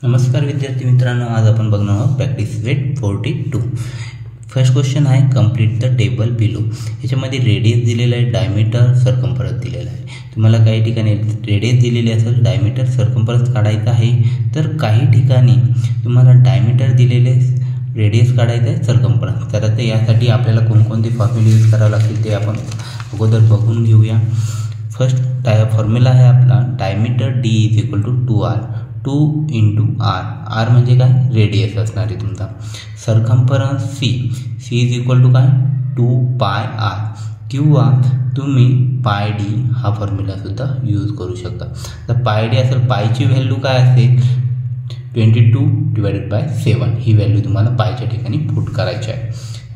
नमस्कार विद्यार्थी मित्रांनो, आज आपण बघणार आहोत प्रॅक्टिस सेट 42. फर्स्ट क्वेश्चन आहे कंप्लीट द टेबल बिलो. याच्यामध्ये रेडियस दिलेला आहे, डायमीटर, सर्कम्फरन्स दिलेला आहे. तुम्हाला काही ठिकाणी रेडियस दिलेली असेल, डायमीटर, सर्कम्फरन्स काढायचा आहे, तर काही ठिकाणी तुम्हाला डायमीटर दिलेले, रेडियस काढायचं आहे, सर्कम्फरन्स. तर आता यासाठी आपल्याला कोणकोणते फॉर्म्युले यूज करावे लागतील ते आपण अगोदर बघून घेऊया. फर्स्ट फॉर्म्युला आहे आपला diameter D = 2R. 2 × R. R म्हणजे काय, रेडियस असणार आहे तुमचा. सर्कम्फरन्स C = काय, 2πr. किंवा तुम्ही πd हा फॉर्म्युला सुद्धा यूज करू शकता. तर πd असेल, पायची व्हॅल्यू काय असेल 22/7. ही व्हॅल्यू तुम्हाला पायच्या ठिकाणी पुट करायची आहे.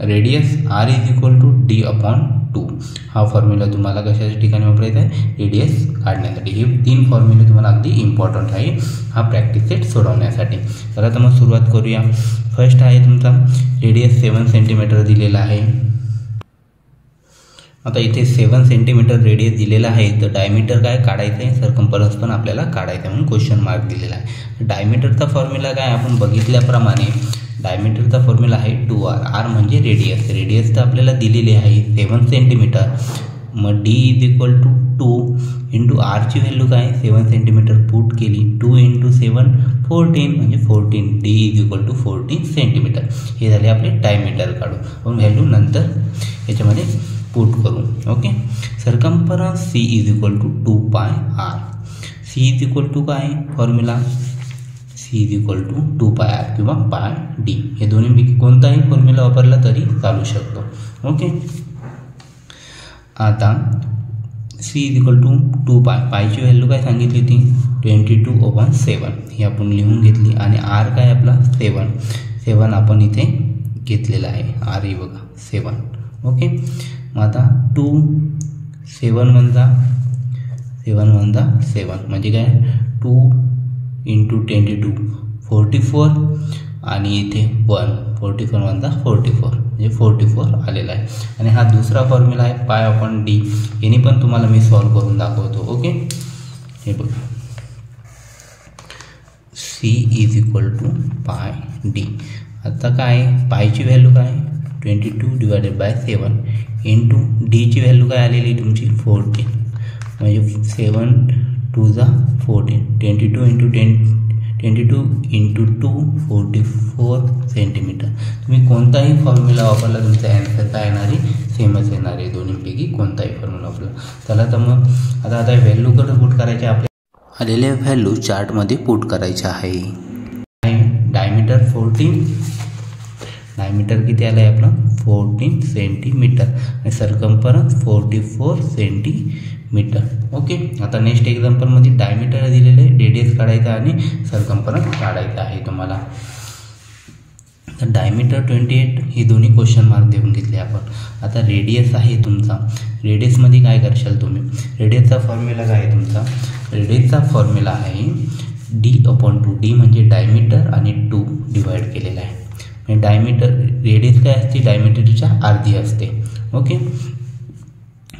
Radius R = D/2. हा फॉर्म्युला तुम्हाला कशाच्या ठिकाणी वापरायचा आहे, रेडियस काढण्यासाठी. हे 3 फॉर्म्युले तुम्हाला अगदी इम्पॉर्टंट आहे हा प्रॅक्टिस सेट सोडवण्यासाठी. तर आता मग सुरुवात करूया. फर्स्ट आहे तुमचा रेडियस 7 सेंटीमीटर दिलेला आहे. आता इथे 7 सेंटीमीटर रेडियस दिलेला आहे, तर डायमीटर काय काढायचं आहे, सर्कम्फरन्स पण आपल्याला काढायचं आहे, म्हणून क्वेश्चन मार्क दिलेला आहे. डायमीटरचा फॉर्म्युला काय, आपण बघितल्याप्रमाणे डायमीटरचा फॉर्म्युला आहे 2R. R म्हणजे रेडियस. रेडियस तर आपल्याला दिलेली आहे 7 सेंटीमीटर. मग D = 2 × R ची व्हॅल्यू काय, 7 सेंटीमीटर पुट केली. 2 × 7 14 म्हणजे 14. D = 14 centimetre. हे झाले आपले डायमीटर काढू. आपण व्हॅल्यू नंतर याच्यामध्ये पुट करू. Okay. Circumference C = 2πr. C = काय फॉर्म्युला, C = 2πr किंवा πd. हे दोन्हीपैकी कोणताही फॉर्म्युला वापरला तरी चालू शकतो. ओके. आता C = 2π. पायची व्हॅल्यू काय सांगितली होती, 22/7. ही आपण लिहून घेतली. आणि R काय आपला 7 आपण इथे घेतलेला आहे. R ही बघा 7. ओके. मग आता 7 म्हणजे काय, 2 × 22 44. आणि इथे 1 44 44 म्हणजे 44 आलेला आहे. आणि हा दुसरा फॉर्म्युला आहे π/d. याने पण तुम्हाला मी सॉल्व करून दाखवतो. ओके. हे बघा, C = πd. आता काय, पायची व्हॅल्यू काय 22/7 × D ची व्हॅल्यू काय आलेली तुमची 14. म्हणजे 7 2 14. 22 × 2 44 सेंटीमीटर. तुम्ही कोणताही फॉर्म्युला वापरला तुमचा ॲन्सर काय येणार आहे, सेमच येणार आहे. दोन्हीपैकी कोणताही फॉर्म्युला वापरला. चला तर मग आता व्हॅल्यूकडे पुट करायचे. आपल्या आलेल्या व्हॅल्यू चार्टमध्ये पुट करायच्या आहे. डायमीटर 14. डायमीटर किती आलं आहे आपलं 14 सेंटीमीटर. आणि सर्कम्फरन्स 44 सेंटीमीटर. ओके. आता नेक्स्ट एक्झाम्पलमध्ये डायमीटर दिलेले, रेडियस काढायचा आणि सर्कम्फरन्स काढायचा आहे तुम्हाला. तर डायमीटर 28. ही दोन्ही क्वेश्चन मार्क देऊन घेतले आपण. आता रेडियस आहे तुमचा. रेडियसमध्ये काय करशाल तुम्ही, रेडियसचा फॉर्म्युला काय आहे तुमचा, रेडियसचा फॉर्म्युला आहे D/2. D म्हणजे डायमीटर आणि 2 डिवाइड केलेला आहे. डायमीटर रेडियस काय असते, डायमीटरच्या अर्धी असते. ओके.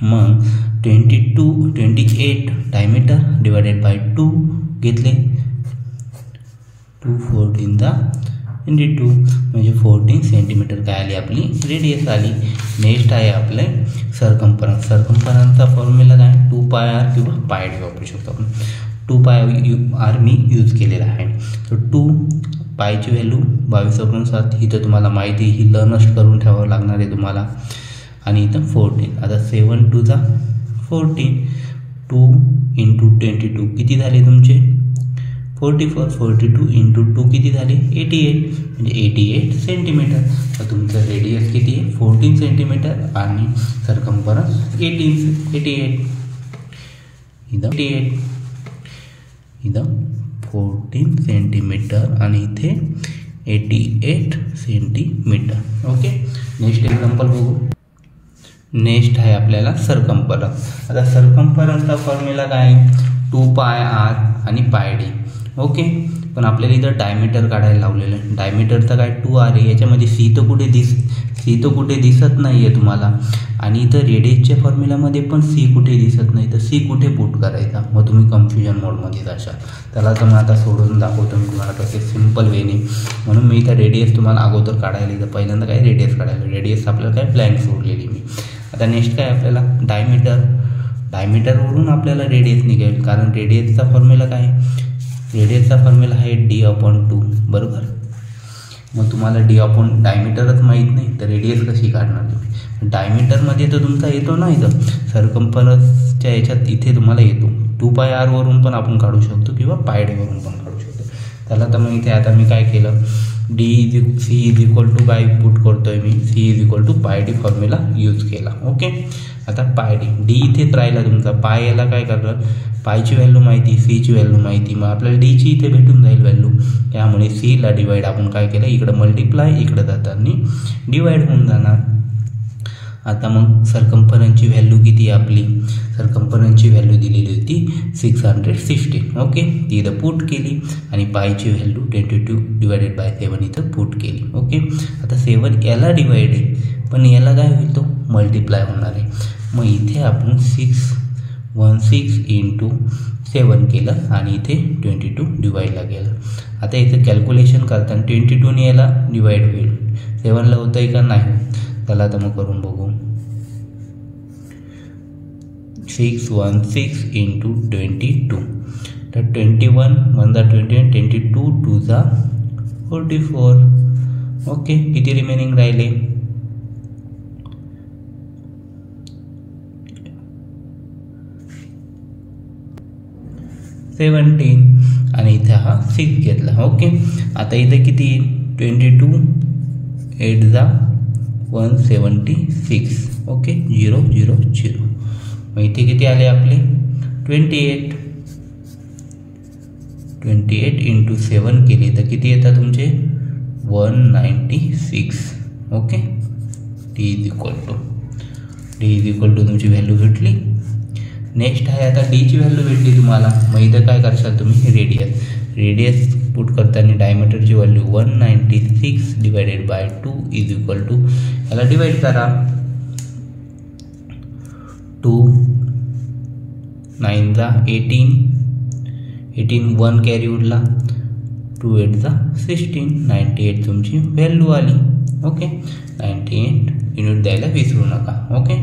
मग 28 डायमीटर डिवायडेड बाय 2 घेतले. 2 14 22 म्हणजे 14 सेंटीमीटर काय आली आपली रेडियस आली. नेक्स्ट आहे आपले सर्कम्फरन्स. सर्कम्फरन्सचा फॉर्म्युला काय 2πr किंवा πd वापरू शकतो आपण. 2πr मी यूज केलेला आहे. तर 2 पायची व्हॅल्यू 22/7. ही तर तुम्हाला माहिती, ही लर्नस्ट करून ठेवावं लागणार आहे तुम्हाला. आणि इथं 14. आता 7 2 14. 2 × 22 किती झाले तुमचे 44. 42 × 2 किती झाले 88. म्हणजे 88 सेंटीमीटर. तर तुमचं रेडियस किती आहे 14 सेंटीमीटर आणि सर्कम्फरन्स 88. इथं 14 सेंटीमीटर आणि इथे 88 सेंटीमीटर. ओके. नेक्स्ट एक्झाम्पल बघू. नेक्स्ट आहे आपल्याला सर्कम्फरन्स. आता सर्कम्फरन्सचा फॉर्म्युला काय 2πr आणि πd. ओके. पण आपल्याला इथं डायमीटर काढायला लावलेलं आहे. डायमीटरचं काय 2R आहे. याच्यामध्ये सी तर कुठे दिसत नाही आहे तुम्हाला. आणि इथं रेडियसच्या फॉर्म्युलामध्ये पण सी कुठे दिसत नाही. तर सी कुठे पुट करायचा, मग तुम्ही कन्फ्युजन मोडमध्ये जाशाल. त्याला तर मग आता सोडून दाखवतो मी तुम्हाला कसे सिम्पल वेने. म्हणून मी इथं रेडियस तुम्हाला अगोदर काढायला इथं पहिल्यांदा काय रेडियस काढायला. रेडियस आपल्याला काय ब्लँक सोडलेली मी. आता नेक्स्ट काय आपल्याला डायमीटरवरून आपल्याला रेडियस निघेल. कारण रेडियसचा फॉर्म्युला काय आहे, रेडियसचा फॉर्म्युला आहे d/2 बरोबर. मग तुम्हाला डायमीटरच माहीत नाही तर रेडियस कशी काढणार तुम्ही. डायमीटरमध्ये तर तुमचा येतो ना इथं सर्कम्फरन्सच्या याच्यात इथे तुम्हाला येतो 2πr वरून पण आपण काढू शकतो किंवा πd वरून पण काढू शकतो. त्याला तर मग इथे आता मी काय केलं, c काय पुट करतोय मी, c/πd फॉर्म्युला यूज केला. ओके. आता πd d इथेच राहिला तुमचा. पाय याला काय करणार, पायची व्हॅल्यू माहिती, सीची व्हॅल्यू माहिती, मग आपल्याला डीची इथे भेटून जाईल व्हॅल्यू. त्यामुळे सीला डिवाईड आपण काय केलं, इकडं मल्टिप्लाय, इकडं जाताना डिवाईड होऊन जाणार. आता मग सर्कम्फरन्सची व्हॅल्यू किती आहे आपली, सर्कम्फरन्सची व्हॅल्यू दिलेली होती 616. ओके. ती इथं पुट केली आणि पायची व्हॅल्यू 22/7 इथं पुट केली. ओके. आता 7 याला डिवाईड आहे पण याला काय होईल, तो मल्टिप्लाय होणार आहे. मग इथे आपण 616 × 7 केलं आणि इथे 22 डिवाईडला गेलं. आता इथं कॅल्क्युलेशन करताना 22ने याला डिवाईड होईल, 7ला होतं आहे का नाही. त्याला तर मग करून बघू. 616 × 22 तर 21 1 20 and 22 2 44. ओके. किती रिमेनिंग राहिले, 17 आणि इथे हा 6 घेतला. ओके. आता इथे किती 22 8 176. ओके. 0 0 0. मग इथे किती आले आपले 28 × 7 केली तर किती येतात तुमचे 196. ओके. d = तुमची व्हॅल्यू भेटली. नेक्स्ट आहे आता डीची व्हॅल्यू भेटली तुम्हाला. मग इथं काय करशाल तुम्ही, रेडियस पुट करताना डायमीटरची व्हॅल्यू 196/2 याला डिवाईड करा. 2 9 18 1 कॅरी उरला, 2 8 16. 98 तुमची व्हॅल्यू आली. ओके. 98 युनिट द्यायला विसरू नका. ओके.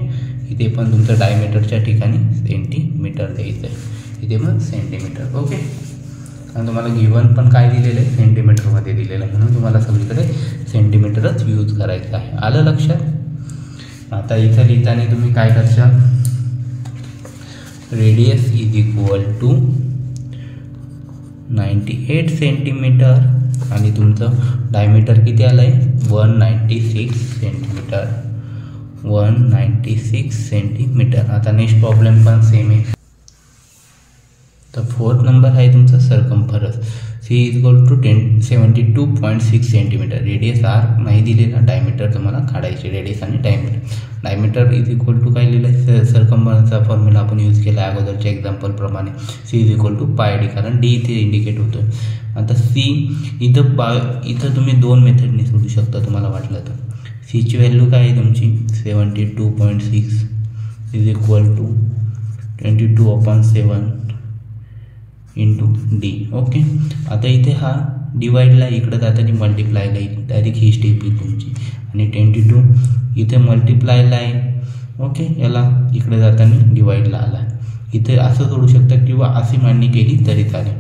इथे पण तुमचं डायमीटरच्या ठिकाणी सेंटीमीटर द्यायचं आहे, इथे पण सेंटीमीटर. ओके. आणि तुम्हाला गिवन पण काय दिलेलं आहे, सेंटीमीटरमध्ये दिलेलं आहे, म्हणून तुम्हाला सगळीकडे सेंटीमीटरच यूज करायचं आहे. आलं लक्षात. आता इथं लिहिताना तुम्ही काय करशाल, रेडियस = 98 सेंटीमीटर आणि तुमचं डायमीटर किती आलं आहे 196 सेंटीमीटर. 196 सेंटीमीटर. आता नेक्स्ट प्रॉब्लेम पण सेम आहे. तर 4th नंबर आहे तुमचा circumference. c = 72.6 centimetre. Radius r नाही दिलेला, डायमीटर तुम्हाला काढायचे. रेडियस आणि डायमीटर = काय लिहिलं आहे, सर्कम्फरन्सचा फॉर्म्युला आपण यूज केला आहे अगोदरच्या एक्झाम्पलप्रमाणे. c = πd कारण d इथे इंडिकेट होतो. आता c इथं तुम्ही 2 मेथडने सोडू शकता तुम्हाला वाटलं तर. सीची व्हॅल्यू काय आहे तुमची 72.6 = 22/7 × d. ओके. आता इथे हा डिवाईडला इकडं जाताना मल्टिप्लायला येईल, डायरेक्ट ही स्टेप येईल तुमची. आणि 22 इथे मल्टिप्लायला आहे. ओके. याला इकडे जाताना डिवाईडला आला. इथे असं सोडू शकता किंवा अशी मांडणी केली तरी चालेल.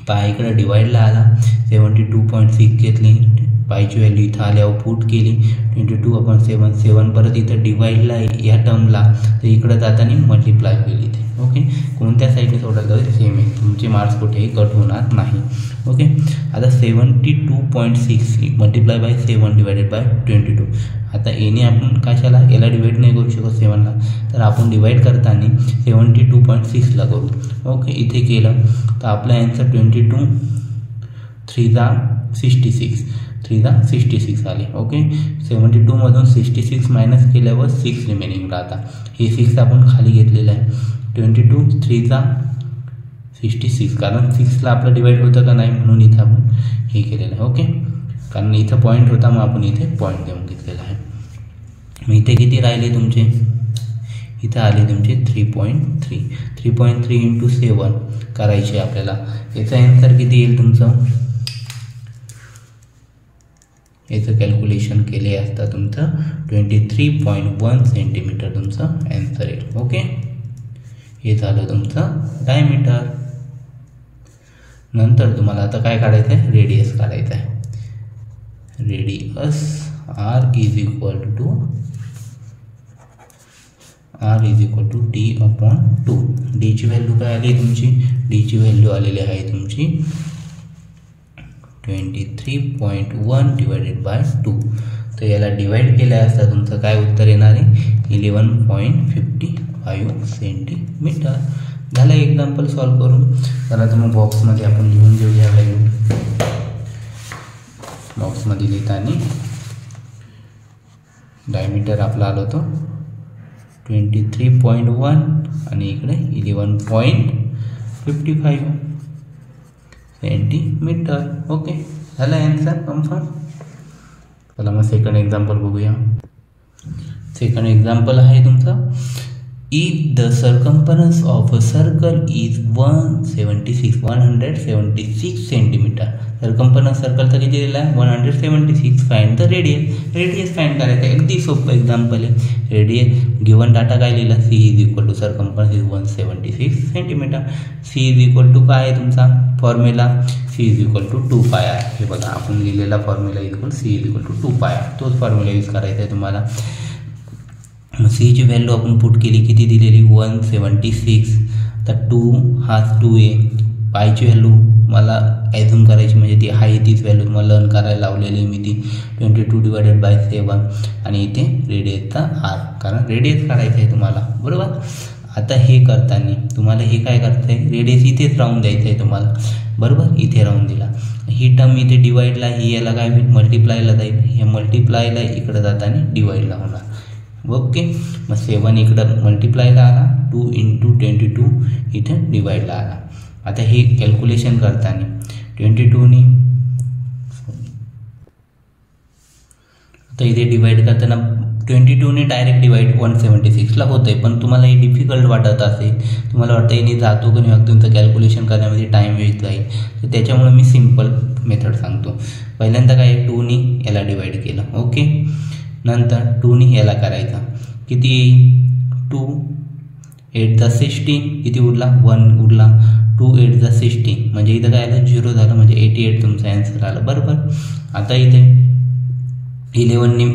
पाय इकडं डिवाईडला आला, 72.6 घेतली, पायची व्हॅल्यू इथं आल्यावर पुट केली 22/7. 7 परत इथं डिवाईडला या टर्मला, तर इकडं जाताना मल्टिप्लाय होईल इथे. ओके. कोणत्या साईडने सोडायला जाईल सेम आहे, तुमचे मार्क्स कुठेही कट होणार नाही. ओके. आता 72.6 × 7/7 आता याने आपण कशाला याला डिवाईड नाही करू शकत 7ला, तर आपण डिवाईड करताना 72.6ला करू. ओके. इथे केलं तर आपला आन्सर 22 3 66 आले. ओके. 72मधून 66 मायनस केल्यावर 6 रिमेनिंग राहता. हे 6 आपण खाली घेतलेलं आहे. 22 3 66, कारण 6ला आपलं डिवाइड होतं का नाही म्हणून इथं आपण हे केलेलं आहे. ओके, कारण इथं पॉईंट होता मग आपण इथे पॉईंट देऊन घेतलेला आहे. मग इथे किती राहिले तुमचे, इथं आले तुमचे 3.3. 3.3 इंटू 7 करायचे आपल्याला. याचं ॲन्सर किती येईल तुमचं, याचं कॅल्क्युलेशन केले असता तुमचं 23.1 सेंटीमीटर तुमचं ॲन्सर येईल. ओके, हे झालं तुमचं डायमीटर. नंतर तुम्हाला आता काय काढायचं आहे, रेडियस काढायचं आहे. Radius r is equal to d/2. डीची व्हॅल्यू काय आली तुमची, डीची व्हॅल्यू आलेली आहे तुमची 23.1 डिवायडेड बाय 2. तर याला डिवाइड केल्या असता तुमचं काय उत्तर येणार आहे, 11.55 सेंटीमीटर. झालं एक्झाम्पल सॉल्व करून. चला तर मग बॉक्समध्ये आपण लिहून घेऊया व्हॅल्यू. बॉक्समध्ये लिहिताना डायमीटर आपला आलो होतो 23.1 आणि इकडे 11.55 सेंटीमीटर. ओके, झालं ॲन्सर कन्फर्म. चला मग सेकंड एक्झाम्पल बघूया. सेकंड एक्झाम्पल आहे तुमचं, if the circumference of a circle is 176 centimetre. Circumference सर्कलचा किती दिला आहे, 176. Find the radius. Radius find करायचं आहे, अगदी सोपं एक्झाम्पल आहे. रेडियस गिवन डाटा काय लिहिला, C is equal to circumference is 176 centimetre. C is equal to काय आहे तुमचा formula, C is equal to 2πr. हे बघा आपण लिहिलेला formula equal C is equal to 2πr. तोच फॉर्म्युला यूज करायचा आहे तुम्हाला. सीची व्हॅल्यू आपण पुट केली, किती दिलेली 176. तर 2 हा 2a. पायची व्हॅल्यू मला ॲझ्युम करायची, म्हणजे ती आहे तीच व्हॅल्यू तुम्हाला लर्न करायला लावलेली मी ती 22 डिवायडेड बाय 7. आणि इथे रेडियसचा r, कारण रेडियस काढायचं आहे तुम्हाला, बरोबर. आता हे करताना तुम्हाला हे काय करायचं आहे, रेडियस इथेच राहून द्यायचं आहे तुम्हाला, बरोबर. इथे राहून दिला. ही टर्म इथे डिवाइडला, ही याला काय होईल, मल्टिप्लायला जाईल. हे मल्टिप्लायला इकडं जाताना डिवाइडला होणार. ओके, मग 7 इकडं मल्टिप्लायला आला, 2 इंटू 22 इथं डिवाइडला आला. आता हे कॅल्क्युलेशन करताना 22नी आता इथे डिवाइड करताना 22ने डायरेक्ट डिवाइड 176ला होतं आहे. पण तुम्हाला हे डिफिकल्ट वाटत असेल, तुम्हाला वाटतं याने जातो की नाही, तुमचं कॅल्क्युलेशन करण्यामध्ये टाईम वेस्ट जाईल, तर त्याच्यामुळे मी सिम्पल मेथड सांगतो. पहिल्यांदा काय 2नी याला डिवाइड केलं. ओके, नंतर 2नी याला करायचा, किती येईल 2 8 × 16, किती उरला 1 उरला. 2 8 × 16 म्हणजे इथं काय आलं 0 झालं, म्हणजे 88 तुमचा ॲन्सर आला, बरोबर. आता इथे 11नी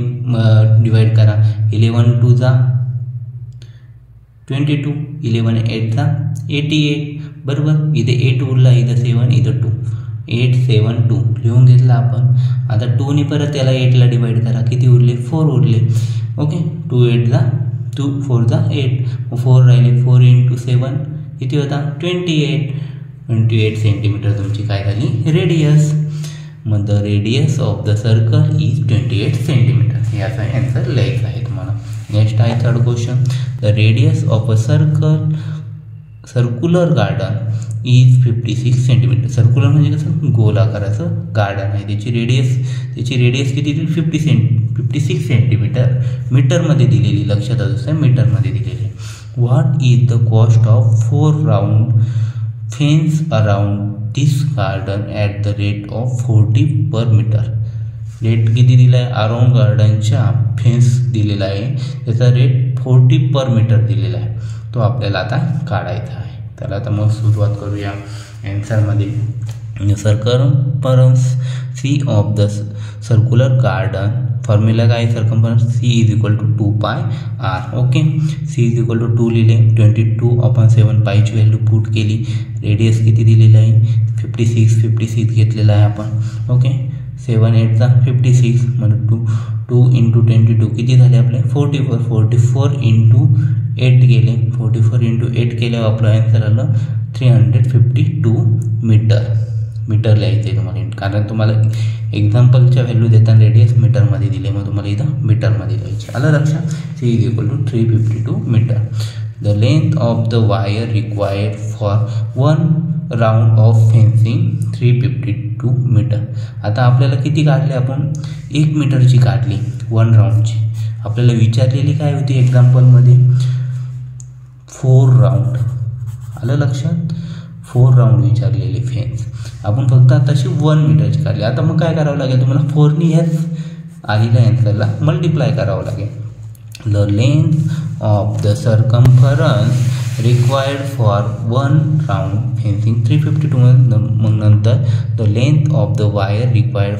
डिवाइड करा. 11 2 × 22, 11 8 × 88, बरोबर. इथे 8 उरला, इथं 7, इथं 2, 8 7 2 लिहून घेतला आपण. आता 2नी परत त्याला 8ला डिवाइड करा, किती उरले 4 उरले. ओके, 2 8 × 2 4 × 8, 4 राहिले. 4 इंटू 7 किती होता 28 सेंटीमीटर तुमची काय झाली रेडियस. मग the radius of the circle is 28 centimetre. याचा ॲन्सर लिहायचा आहे तुम्हाला. नेक्स्ट आहे third question, the radius of a circular garden is 56 centimetre. Circular म्हणजे कसं गोल आकाराचं गार्डन आहे. त्याची रेडियस किती दिली 56 सेंटीमीटर. मीटरमध्ये दिलेली, लक्षात असं मीटरमध्ये दिलेली. What is the cost of 4 round fence around this garden at the rate of 40 per metre. Rate किती दिला आहे, अराउंड गार्डनच्या फेन्स दिलेला आहे, त्याचा रेट 40 पर मीटर दिलेला आहे. तो आपल्याला आता काढायचा आहे. तर आता मग सुरुवात करूया ॲन्सरमध्ये. Circumference C of the circular garden, formula काय, circumference C is equal to 2πr. Okay, C is equal to 2 लिहिले, 22/7 पायची व्हॅल्यू पुट केली. रेडियस किती दिलेला आहे 56 घेतलेला आहे आपण. ओके, 7 8 × 56 म्हणजे 2 इंटू 22 किती झाले आपले 44 इंटू 8 गेले. 44 इंटू 8 केल्यावर आपलं ॲन्सर आलं 352 मीटर लिहायचं आहे तुम्हाला, कारण तुम्हाला एक्झाम्पलच्या व्हॅल्यू देताना रेडियस मीटरमध्ये दिले, मग तुम्हाला इथं मीटरमध्ये लिहायचे. आलं लक्षात. C is equal to 352 metre. The length of the wire required for 1 round of fencing 352 metre. आता आपल्याला किती काढले आपण 1 मीटरची काढली 1 राऊंडची. आपल्याला विचारलेली काय होती एक्झाम्पलमध्ये 4 राऊंड. आलं लक्षात 4 राऊंड विचारलेली फेन्स. आपण फक्त आताशी 1 मीटरची काढली. आता मग काय करावं लागेल तुम्हाला 4नी ह्याच आलेल्या अँसरला मल्टिप्लाय करावं लागेल. The length of the circumference required for 1 round fencing 352. मग नंतर the length of the wire required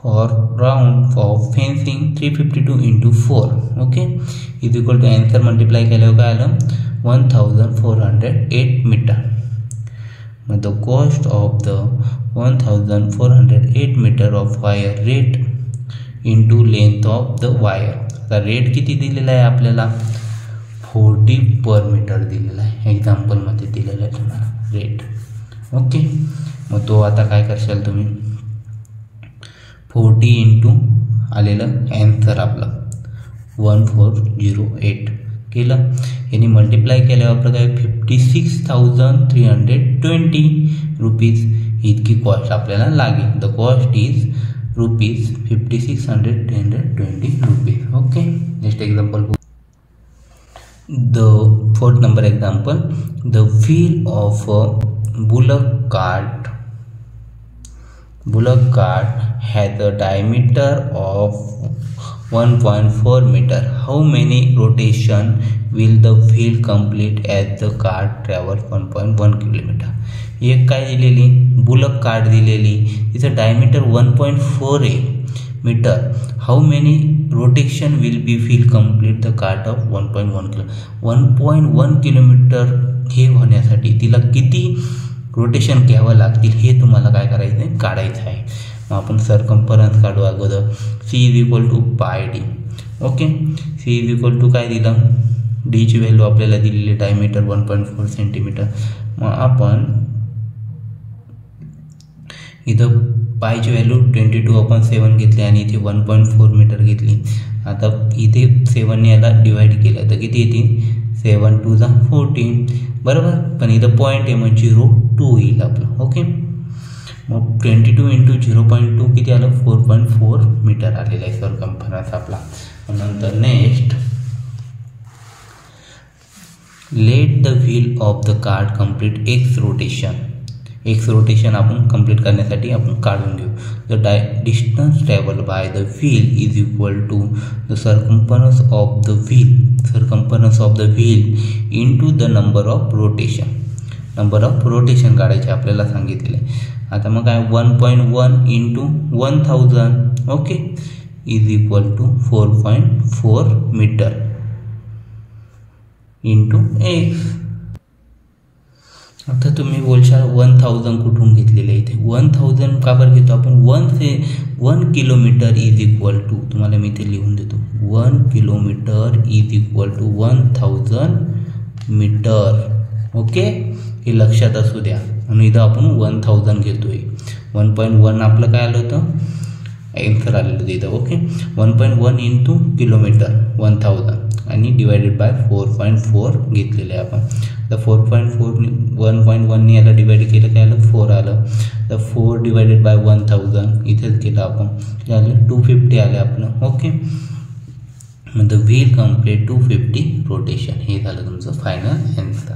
for round of fencing 352 into 4 okay is equal to answer multiply केल्यावर काय आलं 1408 मीटर. मग the cost of the 1408 metre of wire rate into length of the wire. आता rate किती दिलेला आहे आपल्याला 40 per metre दिलेला आहे. एक्झाम्पलमध्ये दिलेला आहे तुम्हाला रेट. ओके मग तो आता काय करशाल तुम्ही 40 इंटू आलेलं ॲन्सर आपलं 1408 केलं. यांनी मल्टिप्लाय केल्यावर आपलं काय 56,320 रुपीज इतकी कॉस्ट आपल्याला लागेल. The cost is rupees 56,320 rupees. Okay next example the 4th number example. The wheel of a bullock cart has a diameter of 1.4 meter. How many rotation will the wheel complete as the cart travels 1.1 kilometer? एक काय दिलेली bullock cart दिलेली तिचं diameter 1.4 आहे metre. How many rotation will be wheel complete the cart of 1.1 kilometre हे होण्यासाठी तिला किती रोटेशन घ्यावं लागतील हे तुम्हाला काय करायचं आहे काढायचं आहे. मग आपण सरकम्फरन्स काढू अगोदर. C is equal to pi D. Okay C is equal to काय दिलं डीची व्हॅल्यू आपल्याला दिलेली डायमीटर 1.4 सेंटीमीटर. मग आपण इथं पायची व्हॅल्यू 22/7 घेतली आणि इथे 1.4 मीटर घेतली. आता इथे 7ने याला डिवाइड केलं तर किती येते 7 2 14 बरोबर. पण इथं पॉईंट आहे मग 0.2 येईल आपलं. ओके मग 22 इंटू 0.2 किती आलं 4.4 मीटर आलेलं आहे सरकम्फरन्स आपला. नंतर next let the wheel of the cart complete X rotation आपण कंप्लीट करण्यासाठी आपण काढून घेऊ. The distance travel by the wheel is equal to the circumference of the wheel into the number of rotation काढायचे आपल्याला सांगितले. आता मग काय 1.1 into 1000 okay is equal to 4.4 metre into X. आता तुम्ही बोलशाल 1000 कुठून घेतलेलं आहे इथे 1000 का बरं घेतो आपण 1 किलोमीटर इज इक्वल टू तुम्हाला मी इथे लिहून देतो 1 kilometre is equal to 1000 metre. Okay हे लक्षात असू द्या म्हणून इथं आपण 1000 घेतोय. 1.1 आपलं काय आलं होतं ॲन्सर आलेलं होतं इथं. ओके 1.1 इंटू किलोमीटर 1000 आणि डिवायडेड बाय 4.4 घेतलेलं आहे आपण. तर 4.4 1.1ने याला डिवाइड केलं काय आलं 4 आलं. तर 4 डिवायडेड बाय 1000 इथेच केलं आपण ते आलं 250 आलं आपलं. ओके मग द व्हील कंप्लीट 250 रोटेशन हे झालं तुमचं फायनल ॲन्सर.